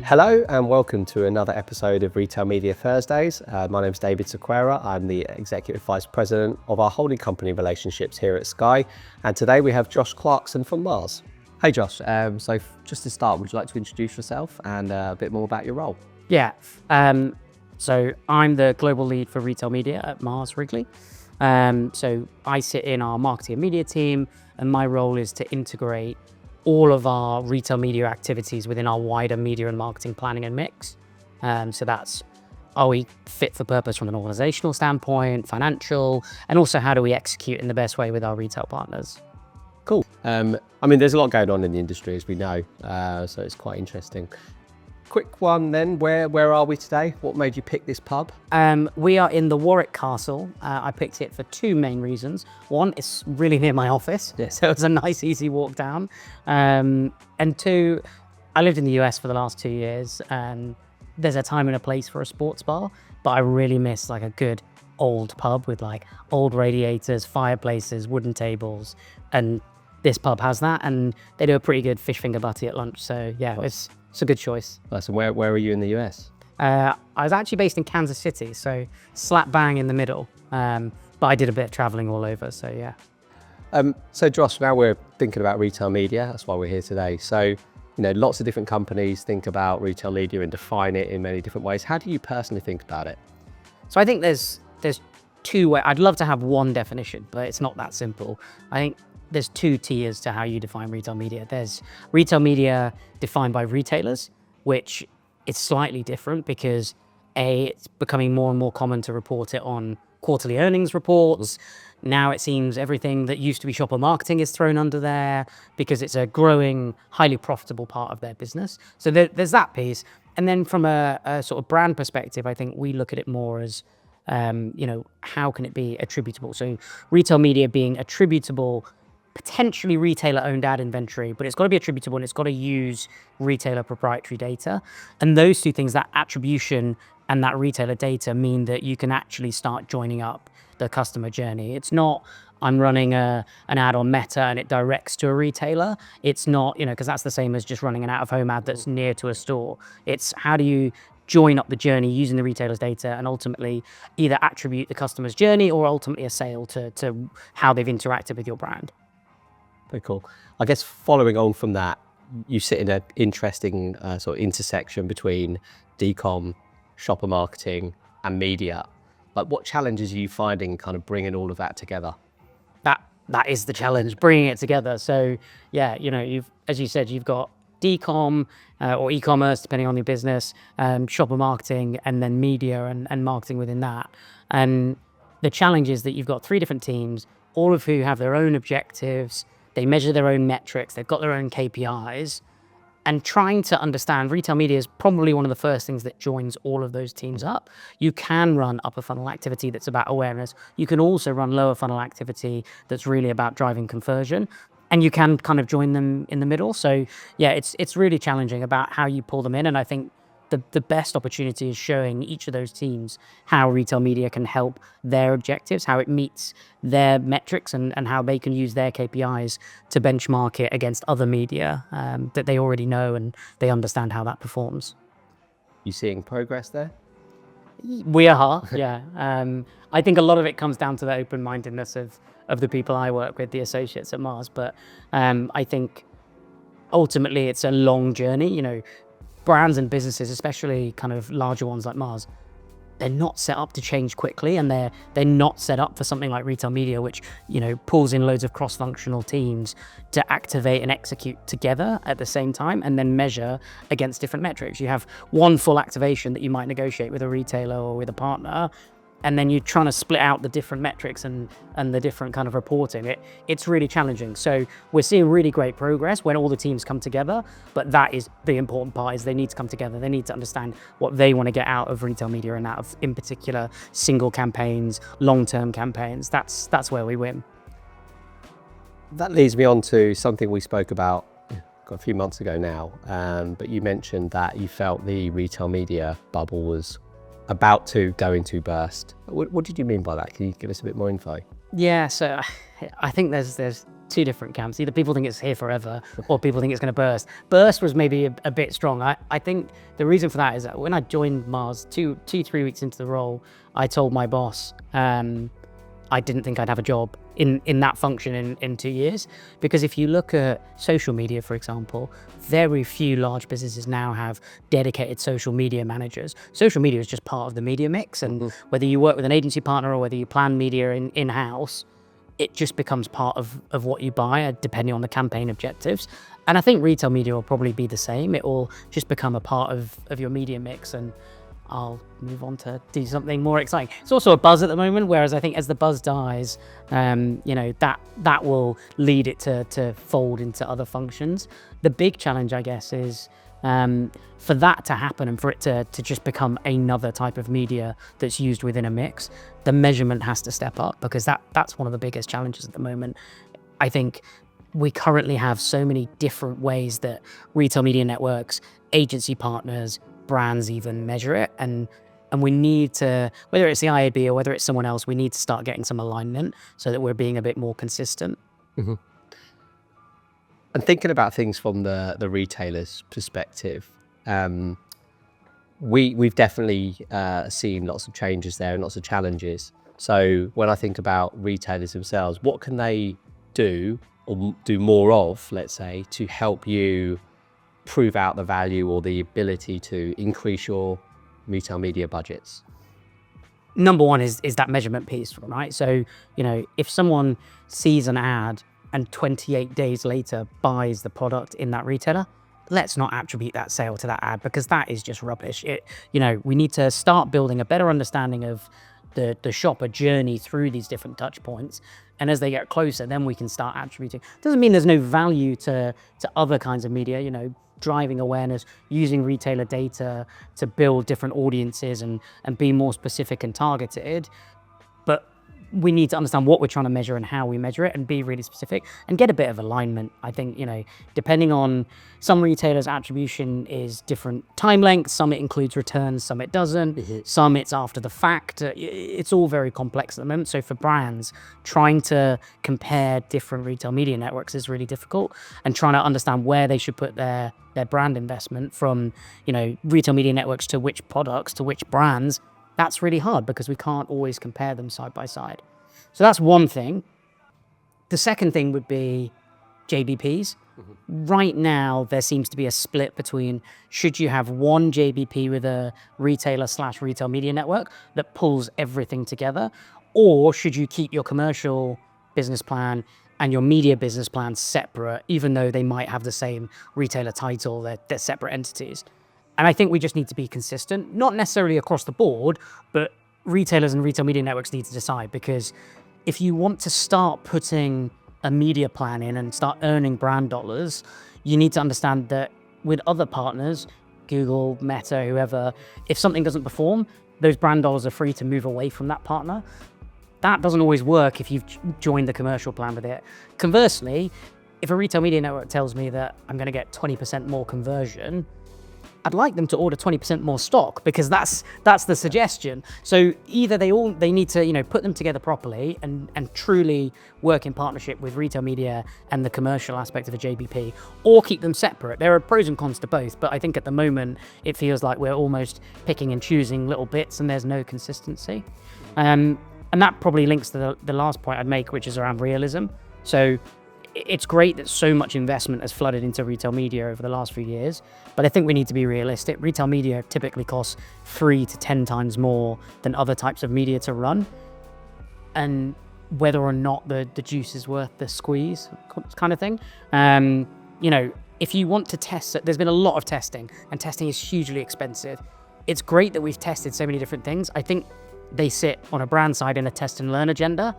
Hello and welcome to another episode of Retail Media Thursdays. My name is David Sequeira. I'm the Executive Vice President of our holding company relationships here at Sky. And today we have Josh Clarkson from Mars. Hey Josh, so just to start, would you like to introduce yourself and a bit more about your role? Yeah, so I'm the global lead for retail media at Mars Wrigley. So I sit in our marketing and media team, and my role is to integrate all of our retail media activities within our wider media and marketing planning and mix. So that's, are we fit for purpose from an organizational standpoint, financial, and also how do we execute in the best way with our retail partners? Cool. I mean, there's a lot going on in the industry, as we know, so it's quite interesting. Quick one then, where are we today? What made you pick this pub? We are in the Warwick Castle. I picked it for two main reasons. One, it's really near my office, so it's a nice, easy walk down. And two, I lived in the US for the last 2 years, and there's a time and a place for a sports bar, but I really miss like a good old pub with like old radiators, fireplaces, wooden tables, and this pub has that, and they do a pretty good fish finger butty at lunch. So yeah, it's a good choice. So where are you in the US? I was actually based in Kansas City, so slap bang in the middle. But I did a bit of traveling all over, so yeah. So Josh, now we're thinking about retail media. That's why we're here today. So, you know, lots of different companies think about retail media and define it in many different ways. How do you personally think about it? So I think there's two ways. I'd love to have one definition, but it's not that simple. I think there's two tiers to how you define retail media. There's retail media defined by retailers, which is slightly different because it's becoming more and more common to report it on quarterly earnings reports. Now it seems everything that used to be shopper marketing is thrown under there because it's a growing, highly profitable part of their business. So there's that piece. And then from a sort of brand perspective, I think we look at it more as, how can it be attributable? So retail media being attributable, potentially retailer-owned ad inventory, but it's got to be attributable and it's got to use retailer proprietary data. And those two things, that attribution and that retailer data, mean that you can actually start joining up the customer journey. It's not, I'm running an ad on Meta and it directs to a retailer. It's not, because that's the same as just running an out-of-home ad that's near to a store. It's how do you join up the journey using the retailer's data and ultimately either attribute the customer's journey or ultimately a sale to how they've interacted with your brand. Very cool. I guess following on from that, you sit in an interesting sort of intersection between Ecomm, shopper marketing, and media. Like, what challenges are you finding kind of bringing all of that together? That is the challenge, bringing it together. So yeah, as you said, you've got Ecomm or e-commerce, depending on your business, shopper marketing, and then media and marketing within that. And the challenge is that you've got three different teams, all of who have their own objectives. They measure their own metrics, they've got their own KPIs, and trying to understand retail media is probably one of the first things that joins all of those teams up. You can run upper funnel activity that's about awareness. You can also run lower funnel activity that's really about driving conversion, and you can kind of join them in the middle. So yeah, it's really challenging about how you pull them in, and I think the best opportunity is showing each of those teams how retail media can help their objectives, how it meets their metrics, and how they can use their KPIs to benchmark it against other media that they already know and they understand how that performs. You seeing progress there? We are, yeah. I think a lot of it comes down to the open-mindedness of the people I work with, the associates at Mars, but I think ultimately it's a long journey. Brands and businesses, especially kind of larger ones like Mars, they're not set up to change quickly, and they're not set up for something like retail media, which pulls in loads of cross-functional teams to activate and execute together at the same time and then measure against different metrics. You have one full activation that you might negotiate with a retailer or with a partner, and then you're trying to split out the different metrics and the different kind of reporting. It's really challenging. So we're seeing really great progress when all the teams come together, but that is the important part, is they need to come together. They need to understand what they want to get out of retail media and out of, in particular, single campaigns, long-term campaigns. That's where we win. That leads me on to something we spoke about a few months ago now, but you mentioned that you felt the retail media bubble was about to go into burst. What did you mean by that? Can you give us a bit more info? Yeah, so I think there's two different camps. Either people think it's here forever or people think it's going to burst. Burst was maybe a bit strong. I think the reason for that is that when I joined Mars, 3 weeks into the role, I told my boss I didn't think I'd have a job in that function in 2 years. Because if you look at social media, for example, very few large businesses now have dedicated social media managers. Social media is just part of the media mix. And whether you work with an agency partner or whether you plan media in-house, it just becomes part of what you buy, depending on the campaign objectives. And I think retail media will probably be the same. It will just become a part of your media mix, and I'll move on to do something more exciting. It's also a buzz at the moment, whereas I think as the buzz dies, that will lead it to fold into other functions. The big challenge, I guess, is for that to happen and for it to just become another type of media that's used within a mix, the measurement has to step up, because that's one of the biggest challenges at the moment. I think we currently have so many different ways that retail media networks, agency partners, brands even measure it, and we need to, whether it's the IAB or whether it's someone else, we need to start getting some alignment so that we're being a bit more consistent. Mm-hmm. And thinking about things from the retailer's perspective, we've definitely seen lots of changes there and lots of challenges. So when I think about retailers themselves, what can they do or do more of, let's say, to help you prove out the value or the ability to increase your retail media budgets? Number one is that measurement piece, right? So, if someone sees an ad and 28 days later buys the product in that retailer, let's not attribute that sale to that ad, because that is just rubbish. We need to start building a better understanding of the shopper journey through these different touch points. And as they get closer, then we can start attributing. Doesn't mean there's no value to other kinds of media, driving awareness, using retailer data to build different audiences and be more specific and targeted. But we need to understand what we're trying to measure and how we measure it, and be really specific and get a bit of alignment. I think, depending on some retailers, attribution is different time lengths. Some it includes returns, some it doesn't. Mm-hmm. Some it's after the fact. It's all very complex at the moment. So for brands, trying to compare different retail media networks is really difficult, and trying to understand where they should put their brand investment from, retail media networks to which products, to which brands. That's really hard, because we can't always compare them side by side. So that's one thing. The second thing would be JBPs. Mm-hmm. Right now, there seems to be a split between, should you have one JBP with a retailer/retail media network that pulls everything together, or should you keep your commercial business plan and your media business plan separate, even though they might have the same retailer title, they're separate entities. And I think we just need to be consistent, not necessarily across the board, but retailers and retail media networks need to decide. Because if you want to start putting a media plan in and start earning brand dollars, you need to understand that with other partners, Google, Meta, whoever, if something doesn't perform, those brand dollars are free to move away from that partner. That doesn't always work if you've joined the commercial plan with it. Conversely, if a retail media network tells me that I'm going to get 20% more conversion, I'd like them to order 20% more stock, because that's the suggestion. So either they need to put them together properly and truly work in partnership with retail media and the commercial aspect of a JBP, or keep them separate. There are pros and cons to both, but I think at the moment it feels like we're almost picking and choosing little bits and there's no consistency. And that probably links to the last point I'd make, which is around realism. So it's great that so much investment has flooded into retail media over the last few years, but I think we need to be realistic. Retail media typically costs 3 to 10 times more than other types of media to run. And whether or not the juice is worth the squeeze kind of thing. If you want to test it, there's been a lot of testing, and testing is hugely expensive. It's great that we've tested so many different things. I think they sit on a brand side in a test and learn agenda.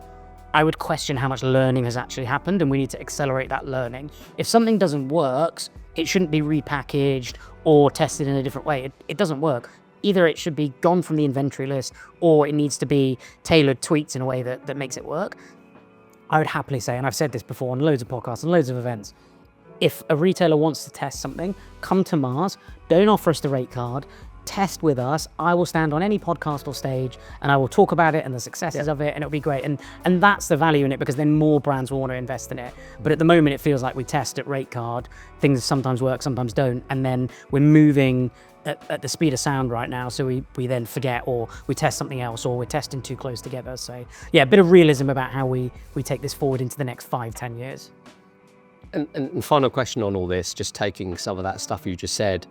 I would question how much learning has actually happened, and we need to accelerate that learning. If something doesn't work, it shouldn't be repackaged or tested in a different way. It doesn't work. Either it should be gone from the inventory list, or it needs to be tailored tweaks in a way that makes it work. I would happily say, and I've said this before on loads of podcasts and loads of events, if a retailer wants to test something, come to Mars, don't offer us the rate card, test with us. I will stand on any podcast or stage and I will talk about it and the successes of it, and it'll be great. And that's the value in it, because then more brands will want to invest in it. But at the moment, it feels like we test at rate card. Things sometimes work, sometimes don't. And then we're moving at the speed of sound right now. So we then forget, or we test something else, or we're testing too close together. So yeah, a bit of realism about how we take this forward into the next 5-10 years. And final question on all this, just taking some of that stuff you just said,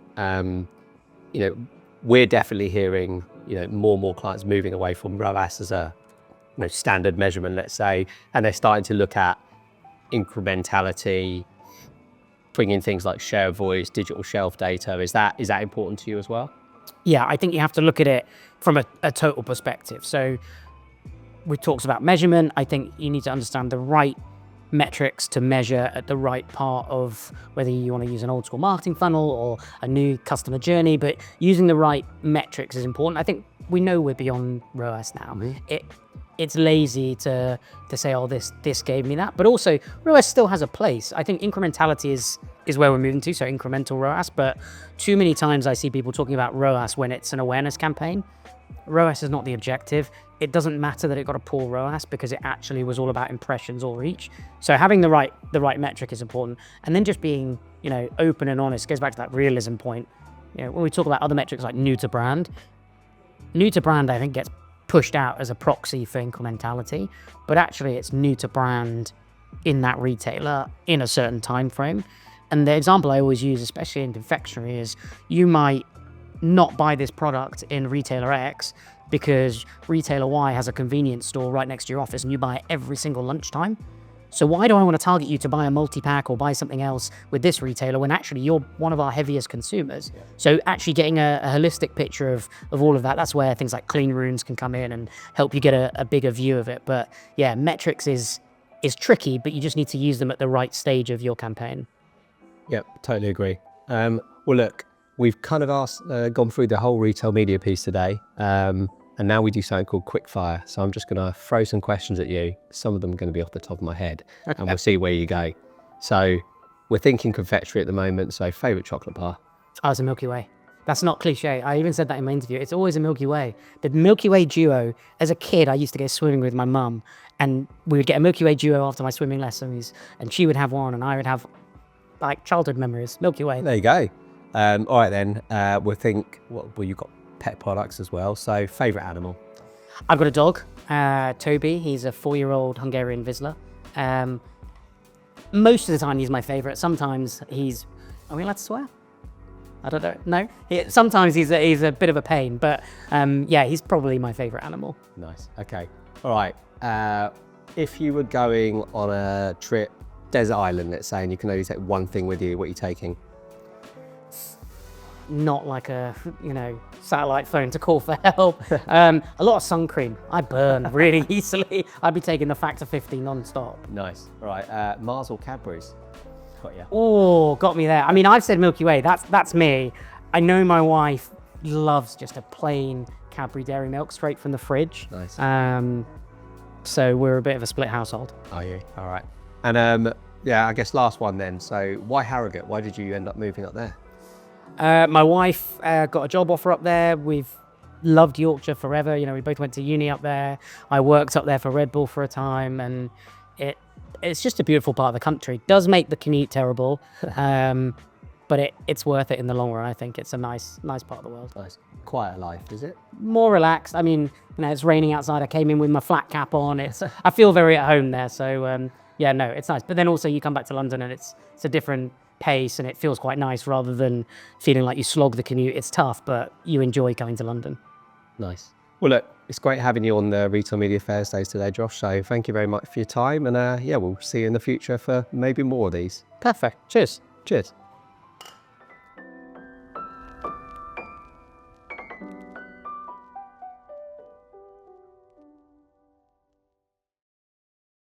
we're definitely hearing, more and more clients moving away from ROAS as a standard measurement, let's say, and they're starting to look at incrementality, bring in things like share of voice, digital shelf data. Is that important to you as well? Yeah, I think you have to look at it from a total perspective. So we talked about measurement. I think you need to understand the right metrics to measure at the right part of whether you want to use an old school marketing funnel or a new customer journey, but using the right metrics is important. I think we know we're beyond ROAS now. It's lazy to say, oh, this gave me that, but also ROAS still has a place. I think incrementality is where we're moving to, so incremental ROAS, but too many times I see people talking about ROAS when it's an awareness campaign. ROAS is not the objective. It doesn't matter that it got a poor ROAS, because it actually was all about impressions or reach. So having the right metric is important, and then just being open and honest goes back to that realism point. When we talk about other metrics like new to brand I think gets pushed out as a proxy for incrementality, but actually it's new to brand in that retailer in a certain time frame. And the example I always use, especially in confectionery, is you might not buy this product in retailer X because retailer Y has a convenience store right next to your office and you buy it every single lunchtime. So why do I want to target you to buy a multi-pack or buy something else with this retailer when actually you're one of our heaviest consumers? So actually getting a holistic picture of all of that, that's where things like clean rooms can come in and help you get a bigger view of it. But yeah, metrics is tricky, but you just need to use them at the right stage of your campaign. Yep, totally agree. Well, look, we've kind of gone through the whole retail media piece today. And now we do something called Quickfire. So I'm just going to throw some questions at you. Some of them are going to be off the top of my head, and we'll see where you go. So we're thinking confectionery at the moment. So favourite chocolate bar? Oh, it's a Milky Way. That's not cliche. I even said that in my interview. It's always a Milky Way. The Milky Way duo, as a kid, I used to go swimming with my mum, and we would get a Milky Way duo after my swimming lessons, and she would have one and I would have like childhood memories. Milky Way. There you go. All right then, we'll think, you've got pet products as well. So favourite animal? I've got a dog, Toby. He's a 4-year-old Hungarian Vizsla. Most of the time he's my favourite. Sometimes are we allowed to swear? I don't know. No? Sometimes he's a bit of a pain, but yeah, he's probably my favourite animal. Nice. Okay. All right. If you were going on a trip, desert island, let's say, and you can only take one thing with you, what are you taking? Not like a satellite phone to call for help. A lot of sun cream. I burn really easily. I'd be taking the factor 50 non-stop. Nice. All right. Mars or Cadbury's? Got you. Oh, got me there. I mean, I've said Milky Way. That's me. I know my wife loves just a plain Cadbury Dairy Milk straight from the fridge. Nice. So we're a bit of a split household. Are you? All right. And yeah, I guess last one then. So why Harrogate? Why did you end up moving up there? My wife got a job offer up there. We've loved Yorkshire forever. We both went to uni up there. I worked up there for Red Bull for a time, and it's just a beautiful part of the country. Does make the commute terrible, but it's worth it in the long run. I think it's a nice part of the world. Nice. Quieter life, is it? More relaxed. I mean, it's raining outside. I came in with my flat cap on. I feel very at home there. So yeah, no, it's nice. But then also you come back to London and it's a different pace and it feels quite nice rather than feeling like you slog the commute. It's tough, but you enjoy coming to London. Nice. Well, look, it's great having you on the Retail Media Thursdays today, Josh. So thank you very much for your time. And yeah, we'll see you in the future for maybe more of these. Perfect. Cheers. Cheers.